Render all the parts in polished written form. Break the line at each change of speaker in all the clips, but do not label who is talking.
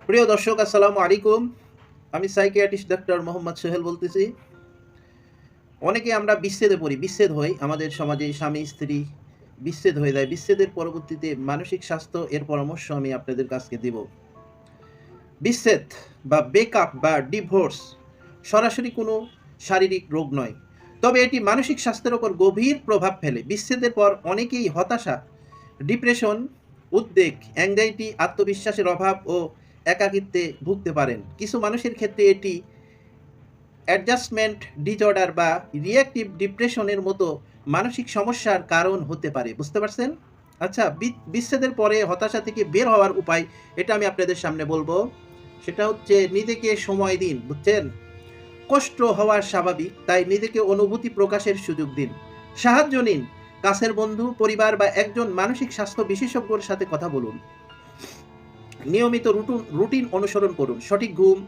প্রিয় দর্শক, আসসালামু আলাইকুম। আমি সাইকিয়াট্রিস্ট ডাক্তার মোহাম্মদ সোহেল বলতেছি। অনেকে আমরা বিচ্ছেদে পড়ি, বিচ্ছেদ হই। আমাদের সমাজে স্বামী-স্ত্রী বিচ্ছেদ হয়ে যায়। বিচ্ছেদের পরবর্তীতে মানসিক স্বাস্থ্য এর পরামর্শ আমি আপনাদের কাছকে দিব। বিচ্ছেদ বা ব্রেকআপ বা ডিভোর্স সরাসরি কোনো শারীরিক রোগ নয়। তবে এটি মানসিক স্বাস্থ্যের উপর গভীর প্রভাব ফেলে। বিচ্ছেদের পর অনেকেই হতাশা, ডিপ্রেশন, উদ্বেগ, অ্যাংজাইটি, আত্মবিশ্বাসের অভাব ও একাকিত্বে ভুগতে পারেন। কিছু মানুষের ক্ষেত্রে এটি অ্যাডজাস্টমেন্ট ডিসঅর্ডার বা রিঅ্যাক্টিভ ডিপ্রেশনের মতো মানসিক সমস্যার কারণ হতে পারে। বুঝতে পারছেন? আচ্ছা, বিচ্ছেদের পরে হতাশা থেকে বের হওয়ার উপায় এটা আমি আপনাদের সামনে বলবো। সেটা হচ্ছে নিজেকে সময় দিন, বুঝছেন? কষ্ট হওয়া স্বাভাবিক, তাই নিজেকে অনুভূতি প্রকাশের সুযোগ দিন। সাহায্য নিন, কাছের বন্ধু, পরিবার বা একজন মানসিক স্বাস্থ্য বিশেষজ্ঞের সাথে কথা বলুন। নিয়মিত রুটিন অনুসরণ করুন। সঠিক ঘুম,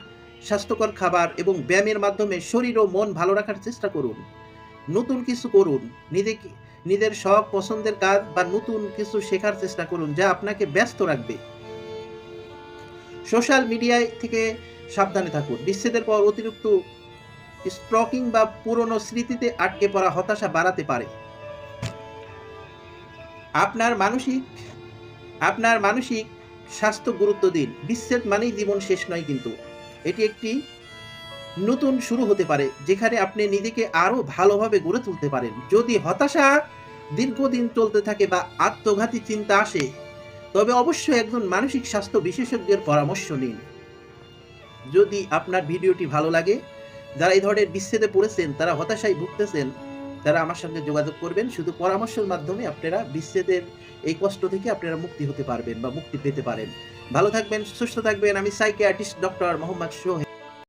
স্বাস্থ্যকর খাবার এবং ব্যায়ামের মাধ্যমে শরীর ও মন ভালো রাখার চেষ্টা করুন। নতুন কিছু করুন, নিজের শখ, পছন্দের কাজ বা নতুন কিছু শেখার চেষ্টা করুন যা আপনাকে ব্যস্ত রাখবে। সোশ্যাল মিডিয়ায় থেকে সাবধানে থাকুন। বিচ্ছেদের পর অতিরিক্ত স্টকিং বা পুরনো স্মৃতিতে আটকে পড়া হতাশা বাড়াতে পারে। আপনার মানসিক আপনার মানসিক স্বাস্থ্য গুরুত্ব দিন। বিচ্ছেদ মানেই জীবন শেষ নয়, কিন্তু এটি একটি নতুন শুরু হতে পারে যেখানে আপনি নিজেকে আরো ভালোভাবে গড়ে তুলতে পারেন। যদি হতাশা দীর্ঘদিন চলতে থাকে বা আত্মঘাতী চিন্তা আসে, তবে অবশ্যই একজন মানসিক স্বাস্থ্য বিশেষজ্ঞের পরামর্শ নিন। যদি আপনার ভিডিওটি ভালো লাগে, যারা এই ধরনের বিচ্ছেদে পড়েছেন, তারা হতাশায় ভুগতেছেন, তারা আমার সঙ্গে যোগাযোগ করবেন। শুধু পরামর্শের মাধ্যমে আপনারা বিচ্ছেদের এই কষ্ট থেকে আপনারা মুক্তি হতে পারবেন বা মুক্তি পেতে পারেন। ভালো থাকবেন, সুস্থ থাকবেন। আমি সাইকিয়াট্রিস্ট ডক্টর মোহাম্মদ সোহেল।